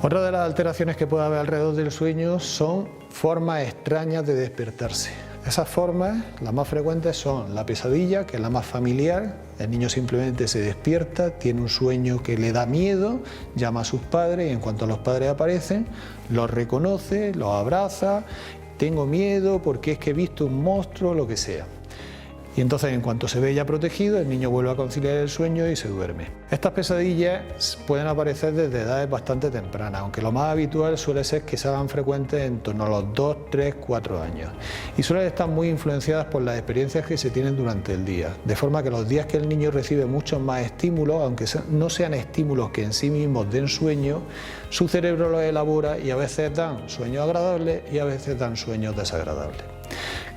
Otra de las alteraciones que puede haber alrededor del sueño son formas extrañas de despertarse. Esas formas, las más frecuentes, son la pesadilla, que es la más familiar. El niño simplemente se despierta, tiene un sueño que le da miedo, llama a sus padres y en cuanto los padres aparecen, los reconoce, los abraza, tengo miedo porque es que he visto un monstruo, lo que sea. Y entonces, en cuanto se ve ya protegido, el niño vuelve a conciliar el sueño y se duerme. Estas pesadillas pueden aparecer desde edades bastante tempranas, aunque lo más habitual suele ser que se hagan frecuentes en torno a los 2, 3, 4 años. Y suelen estar muy influenciadas por las experiencias que se tienen durante el día, de forma que los días que el niño recibe muchos más estímulos, aunque no sean estímulos que en sí mismos den sueño, su cerebro los elabora y a veces dan sueños agradables y a veces dan sueños desagradables.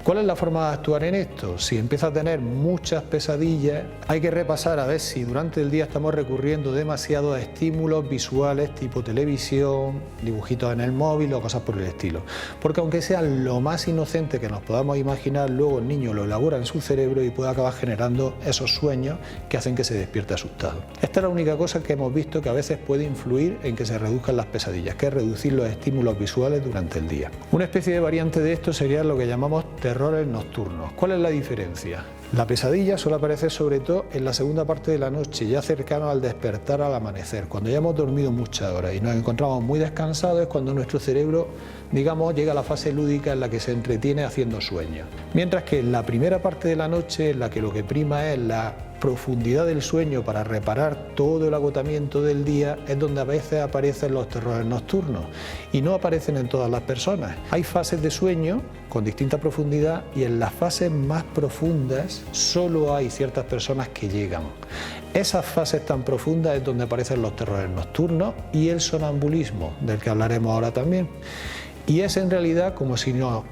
¿Cuál es la forma de actuar en esto? Si empieza a tener muchas pesadillas, hay que repasar a ver si durante el día estamos recurriendo demasiado a estímulos visuales tipo televisión, dibujitos en el móvil o cosas por el estilo. Porque aunque sean lo más inocente que nos podamos imaginar, luego el niño lo elabora en su cerebro y puede acabar generando esos sueños que hacen que se despierte asustado. Esta es la única cosa que hemos visto que a veces puede influir en que se reduzcan las pesadillas, que es reducir los estímulos visuales durante el día. Una especie de variante de esto sería lo que llamamos terrores nocturnos. ¿Cuál es la diferencia? La pesadilla suele aparecer sobre todo en la segunda parte de la noche, ya cercano al despertar al amanecer. Cuando ya hemos dormido muchas horas y nos encontramos muy descansados es cuando nuestro cerebro, digamos, llega a la fase lúdica en la que se entretiene haciendo sueños. Mientras que en la primera parte de la noche, en la que lo que prima es la profundidad del sueño para reparar todo el agotamiento del día, es donde a veces aparecen los terrores nocturnos y no aparecen en todas las personas. Hay fases de sueño con distinta profundidad y en las fases más profundas solo hay ciertas personas que llegan. Esas fases tan profundas es donde aparecen los terrores nocturnos y el sonambulismo, del que hablaremos ahora también. Y es en realidad como si no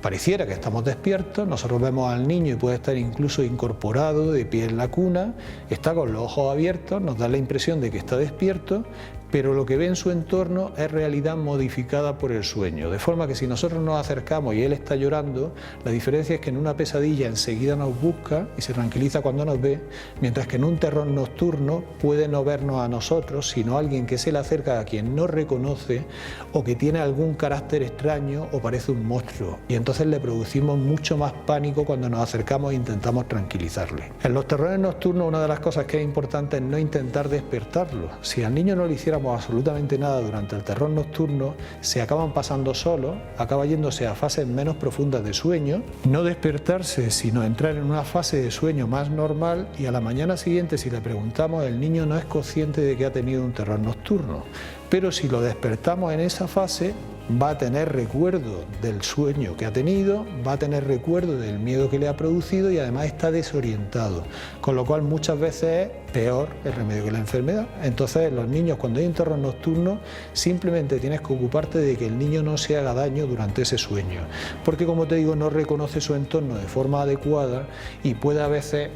pareciera que estamos despiertos, nosotros vemos al niño y puede estar incluso incorporado de pie en la cuna, está con los ojos abiertos, nos da la impresión de que está despierto, pero lo que ve en su entorno es realidad modificada por el sueño, de forma que si nosotros nos acercamos y él está llorando, la diferencia es que en una pesadilla enseguida nos busca y se tranquiliza cuando nos ve, mientras que en un terror nocturno puede no vernos a nosotros, sino a alguien que se le acerca a quien no reconoce o que tiene algún carácter extraño o parece un monstruo, y entonces le producimos mucho más pánico cuando nos acercamos e intentamos tranquilizarle. En los terrores nocturnos una de las cosas que es importante es no intentar despertarlo. Si al niño no le hiciéramos absolutamente nada durante el terror nocturno, se acaban pasando solos, acaba yéndose a fases menos profundas de sueño, no despertarse sino entrar en una fase de sueño más normal y a la mañana siguiente si le preguntamos el niño no es consciente de que ha tenido un terror nocturno, pero si lo despertamos en esa fase va a tener recuerdo del sueño que ha tenido, va a tener recuerdo del miedo que le ha producido y además está desorientado, con lo cual muchas veces es peor el remedio que la enfermedad. Entonces los niños cuando hay un terror nocturno simplemente tienes que ocuparte de que el niño no se haga daño durante ese sueño, porque como te digo no reconoce su entorno de forma adecuada y puede a veces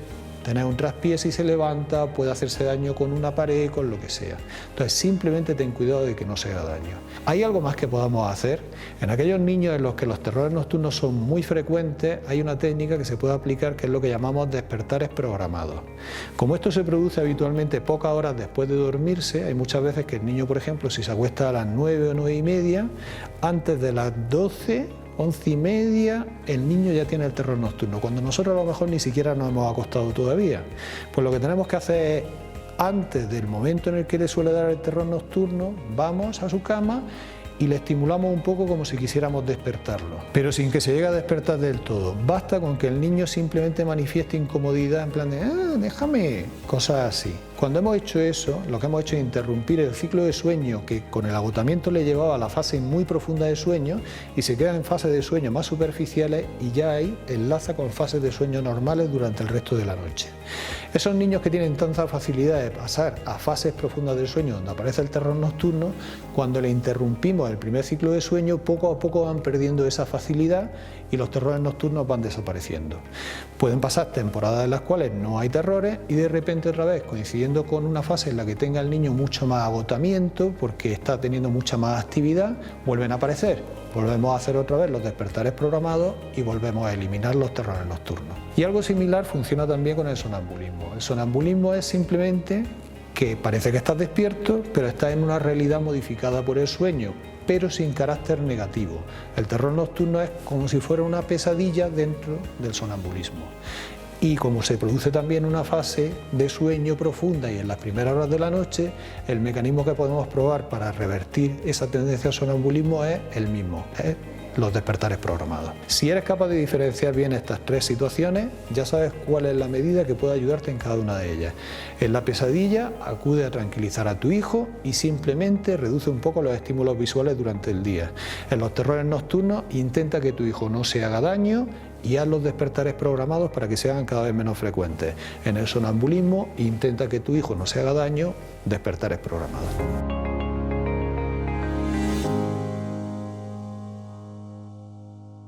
tener un traspié si se levanta, puede hacerse daño con una pared, con lo que sea. Entonces simplemente ten cuidado de que no se haga daño. ¿Hay algo más que podamos hacer? En aquellos niños en los que los terrores nocturnos son muy frecuentes, hay una técnica que se puede aplicar que es lo que llamamos despertares programados. Como esto se produce habitualmente pocas horas después de dormirse, hay muchas veces que el niño, por ejemplo, si se acuesta a las 9 o 9:30, antes de las 12, 11:30, el niño ya tiene el terror nocturno, cuando nosotros a lo mejor ni siquiera nos hemos acostado todavía. Pues lo que tenemos que hacer es, antes del momento en el que le suele dar el terror nocturno, vamos a su cama y le estimulamos un poco como si quisiéramos despertarlo, pero sin que se llegue a despertar del todo. Basta con que el niño simplemente manifieste incomodidad en plan de déjame, cosas así. Cuando hemos hecho eso, lo que hemos hecho es interrumpir el ciclo de sueño que con el agotamiento le llevaba a la fase muy profunda de sueño y se queda en fases de sueño más superficiales y ya ahí enlaza con fases de sueño normales durante el resto de la noche. Esos niños que tienen tanta facilidad de pasar a fases profundas del sueño donde aparece el terror nocturno, cuando le interrumpimos el primer ciclo de sueño, poco a poco van perdiendo esa facilidad y los terrores nocturnos van desapareciendo. Pueden pasar temporadas en las cuales no hay terrores y de repente otra vez, coincidiendo con una fase en la que tenga el niño mucho más agotamiento porque está teniendo mucha más actividad, vuelven a aparecer. Volvemos a hacer otra vez los despertares programados y volvemos a eliminar los terrores nocturnos. Y algo similar funciona también con el sonambulismo. El sonambulismo es simplemente que parece que estás despierto, pero estás en una realidad modificada por el sueño, pero sin carácter negativo. El terror nocturno es como si fuera una pesadilla dentro del sonambulismo. Y como se produce también una fase de sueño profunda y en las primeras horas de la noche, el mecanismo que podemos probar para revertir esa tendencia al sonambulismo es el mismo, es los despertares programados. Si eres capaz de diferenciar bien estas tres situaciones, ya sabes cuál es la medida que puede ayudarte en cada una de ellas. En la pesadilla, acude a tranquilizar a tu hijo y simplemente reduce un poco los estímulos visuales durante el día. En los terrores nocturnos, intenta que tu hijo no se haga daño y haz los despertares programados para que se hagan cada vez menos frecuentes. En el sonambulismo, intenta que tu hijo no se haga daño, despertares programados.